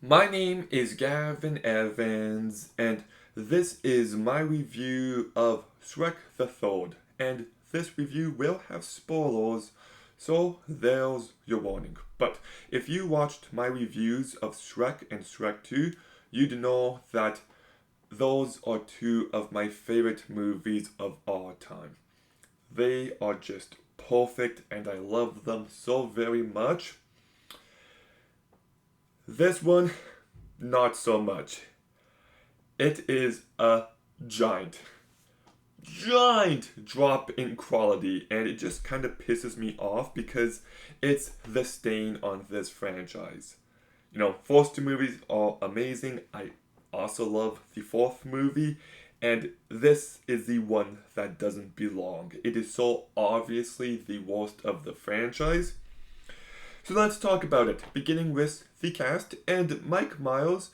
My name is Gavin Evans, and this is my review of Shrek the Third. And this review will have spoilers, so there's your warning. But if you watched my reviews of Shrek and Shrek 2, you'd know that those are two of my favorite movies of all time. They are just perfect, and I love them so very much. This one, not so much. It is a giant, giant drop in quality, and it just kind of pisses me off because it's the stain on this franchise. First two movies are amazing. I also love the fourth movie, and this is the one that doesn't belong. It is so obviously the worst of the franchise. So let's talk about it, beginning with the cast. And Mike Miles,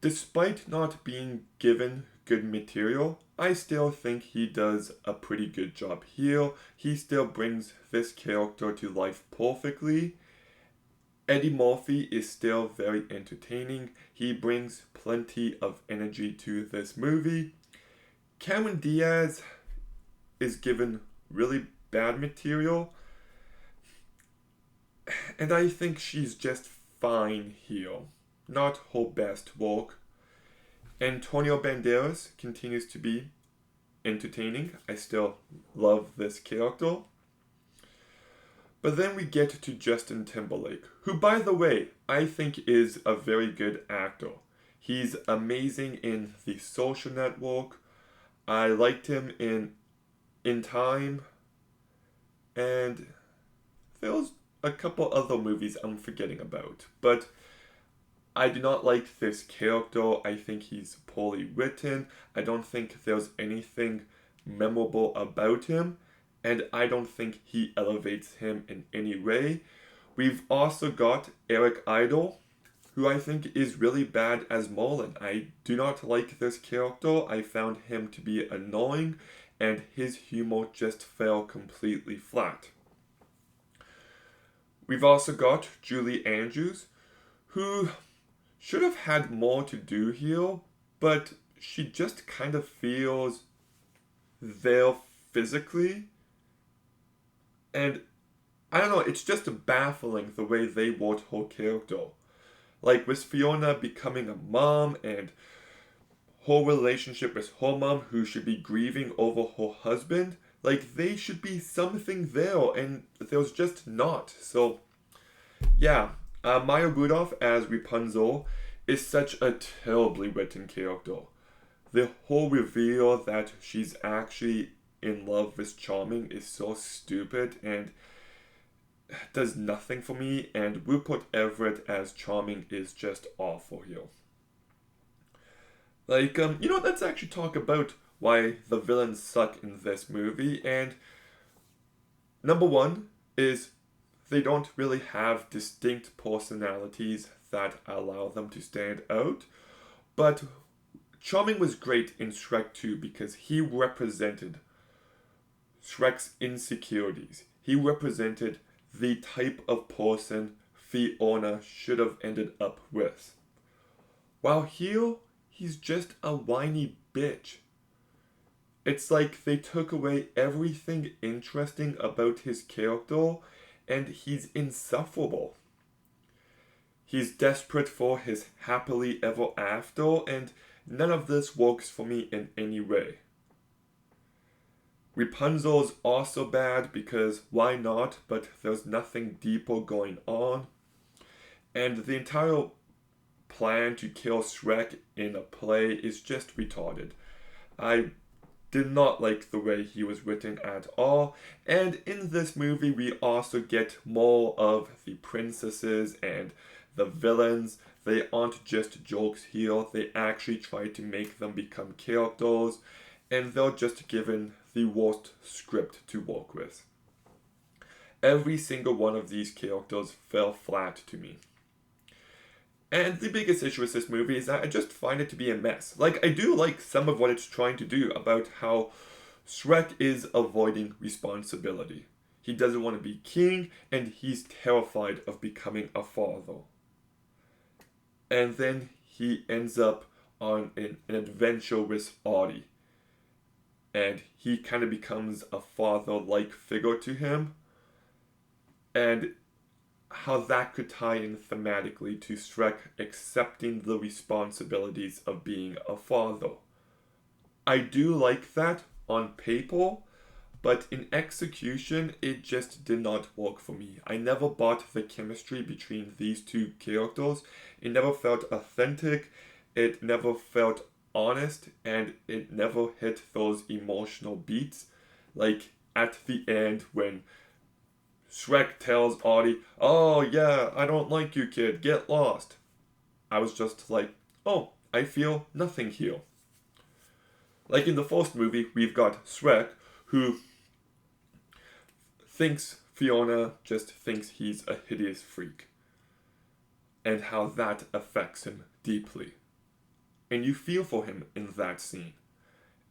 despite not being given good material, I still think he does a pretty good job here. He still brings this character to life perfectly. Eddie Murphy is still very entertaining. He brings plenty of energy to this movie. Cameron Diaz is given really bad material, and I think she's just fine here. Not her best work. Antonio Banderas continues to be entertaining. I still love this character. But then we get to Justin Timberlake, who, by the way, I think is a very good actor. He's amazing in The Social Network. I liked him in Time, and there was a couple other movies I'm forgetting about. But I do not like this character. I think he's poorly written. I don't think there's anything memorable about him, and I don't think he elevates him in any way. We've also got Eric Idle, who I think is really bad as Merlin. I do not like this character. I found him to be annoying, and his humor just fell completely flat. We've also got Julie Andrews, who should have had more to do here, but she just kind of feels there physically. And I don't know, it's just baffling the way they wrote her character. Like with Fiona becoming a mom and her relationship with her mom, who should be grieving over her husband, like they should be something there, and there's just not. So, yeah, Maya Rudolph as Rapunzel is such a terribly written character. The whole reveal that she's actually in love with Charming is so stupid and does nothing for me, and Rupert Everett as Charming is just awful here. Let's actually talk about why the villains suck in this movie, and number one is they don't really have distinct personalities that allow them to stand out. But Charming was great in Shrek 2 because he represented Shrek's insecurities. He represented the type of person Fiona should have ended up with. While here, he's just a whiny bitch. It's like they took away everything interesting about his character, and he's insufferable. He's desperate for his happily ever after, and none of this works for me in any way. Rapunzel's also bad because why not, but there's nothing deeper going on. And the entire plan to kill Shrek in a play is just retarded. I did not like the way he was written at all. And in this movie, we also get more of the princesses and the villains. They aren't just jokes here, they actually try to make them become characters, and they're just given the worst script to work with. Every single one of these characters fell flat to me. And the biggest issue with this movie is that I just find it to be a mess. Like, I do like some of what it's trying to do about how Shrek is avoiding responsibility. He doesn't want to be king, and he's terrified of becoming a father. and then he ends up on an adventure with Audie, and he kind of becomes a father-like figure to him, and how that could tie in thematically to Shrek accepting the responsibilities of being a father. I do like that on paper, but in execution, it just did not work for me. I never bought the chemistry between these two characters. It never felt authentic, it never felt honest, and it never hit those emotional beats. Like at the end when Shrek tells Audie, "Oh yeah, I don't like you, kid, get lost." I was just like, oh, I feel nothing here. Like in the first movie, we've got Shrek, who thinks Fiona just thinks he's a hideous freak, and how that affects him deeply. And you feel for him in that scene.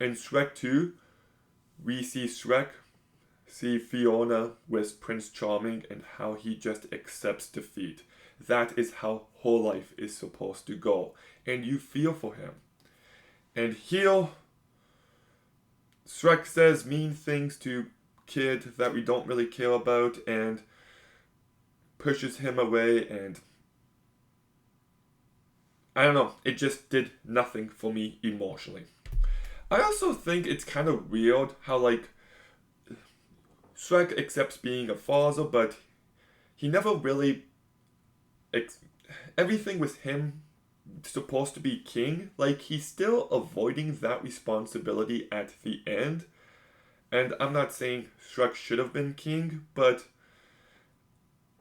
In Shrek 2, we see Fiona with Prince Charming and how he just accepts defeat. That is how her life is supposed to go. And you feel for him. And here, Shrek says mean things to Kid that we don't really care about and pushes him away, and I don't know, it just did nothing for me emotionally. I also think it's kind of weird how, like, Shrek accepts being a father, but he never really. Everything with him supposed to be king, like, he's still avoiding that responsibility at the end. And I'm not saying Shrek should have been king, but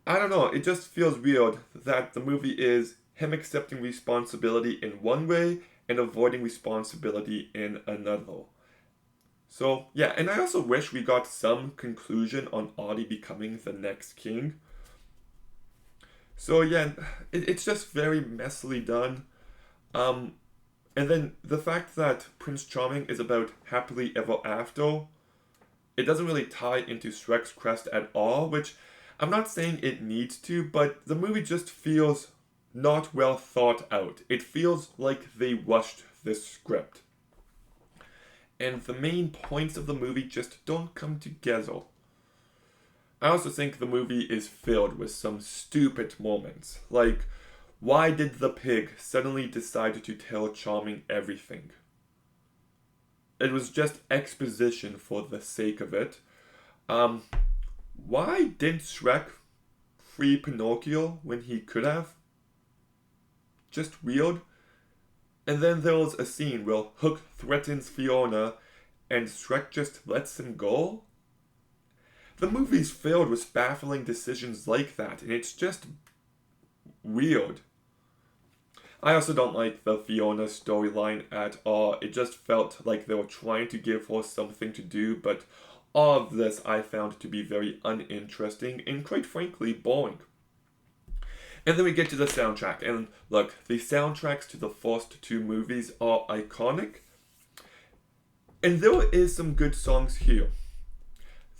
I don't know, it just feels weird that the movie is him accepting responsibility in one way and avoiding responsibility in another. So, yeah, and I also wish we got some conclusion on Audie becoming the next king. So, yeah, it's just very messily done. And then the fact that Prince Charming is about happily ever after, it doesn't really tie into Shrek's crest at all, which I'm not saying it needs to, but the movie just feels not well thought out. It feels like they rushed this script. And the main points of the movie just don't come together. I also think the movie is filled with some stupid moments, like, why did the pig suddenly decide to tell Charming everything? It was just exposition for the sake of it. Why didn't Shrek free Pinocchio when he could have? Just weird. And then there was a scene where Hook threatens Fiona and Shrek just lets him go. The movie's filled with baffling decisions like that, and it's just weird. I also don't like the Fiona storyline at all. It just felt like they were trying to give her something to do, but all of this I found to be very uninteresting and quite frankly boring. And then we get to the soundtrack, and look, the soundtracks to the first two movies are iconic, and there is some good songs here.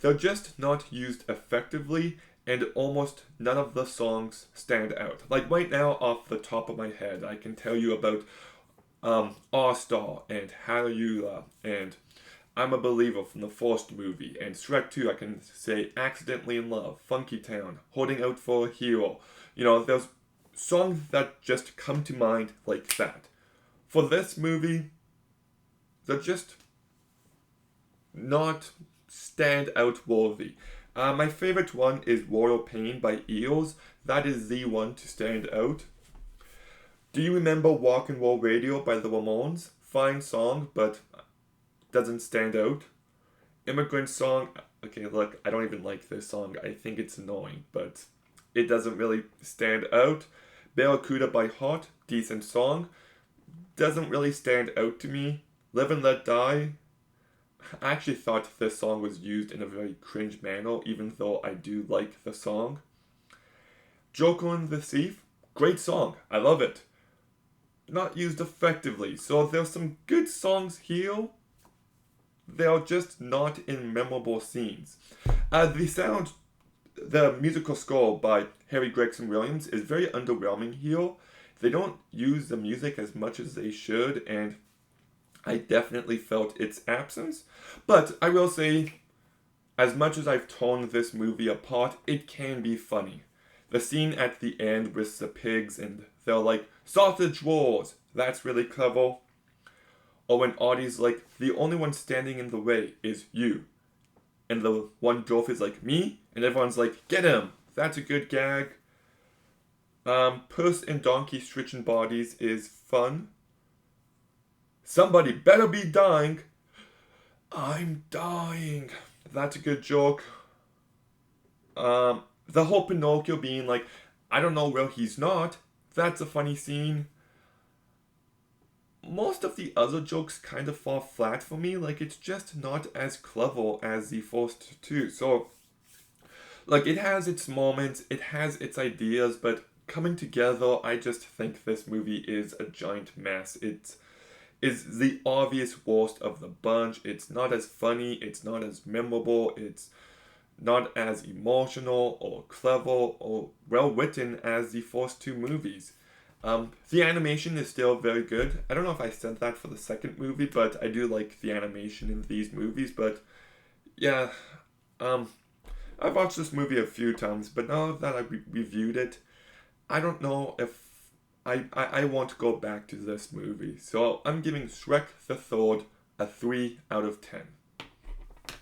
They're just not used effectively, and almost none of the songs stand out. Like right now, off the top of my head, I can tell you about All Star and Hallelujah and I'm a Believer from the first movie, and Shrek 2, I can say Accidentally in Love, Funky Town, Holding Out for a Hero. You know, there's songs that just come to mind like that. For this movie, they're just not stand out worthy. My favorite one is Royal Pain by Eels. That is the one to stand out. Do you remember Rock and Roll Radio by the Ramones? Fine song, but doesn't stand out. Immigrant Song, okay, look, I don't even like this song. I think it's annoying, but it doesn't really stand out. Barracuda by Heart, decent song. Doesn't really stand out to me. Live and Let Die, I actually thought this song was used in a very cringe manner, even though I do like the song. Joker and the Thief, great song, I love it. Not used effectively, so there's some good songs here. They're just not in memorable scenes. The musical score by Gregson-Williams is very underwhelming here. they don't use the music as much as they should, and I definitely felt its absence. But I will say, as much as I've torn this movie apart, it can be funny. The scene at the end with the pigs and they're like, sausage wars! That's really clever. Or when Audie's like, the only one standing in the way is you. And the one dwarf is like, me? And everyone's like, get him! That's a good gag. Puss and Donkey switching bodies is fun. Somebody better be dying. I'm dying. That's a good joke. The whole Pinocchio being like, I don't know where he's not. That's a funny scene. Most of the other jokes kind of fall flat for me. Like, it's just not as clever as the first two. So, like, it has its moments, it has its ideas, but coming together, I just think this movie is a giant mess. It is the obvious worst of the bunch. It's not as funny, it's not as memorable, it's not as emotional or clever or well written as the first two movies. The animation is still very good. I don't know if I said that for the second movie, but I do like the animation in these movies. But yeah, I've watched this movie a few times, but now that I reviewed it, I don't know if I want to go back to this movie. So I'm giving Shrek the Third a 3 out of 10.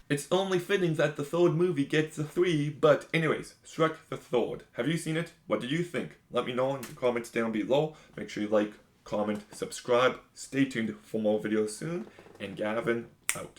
It's only fitting that the third movie gets a 3, but anyways, Shrek the Third. Have you seen it? What do you think? Let me know in the comments down below. Make sure you like, comment, subscribe. Stay tuned for more videos soon. And Gavin, out.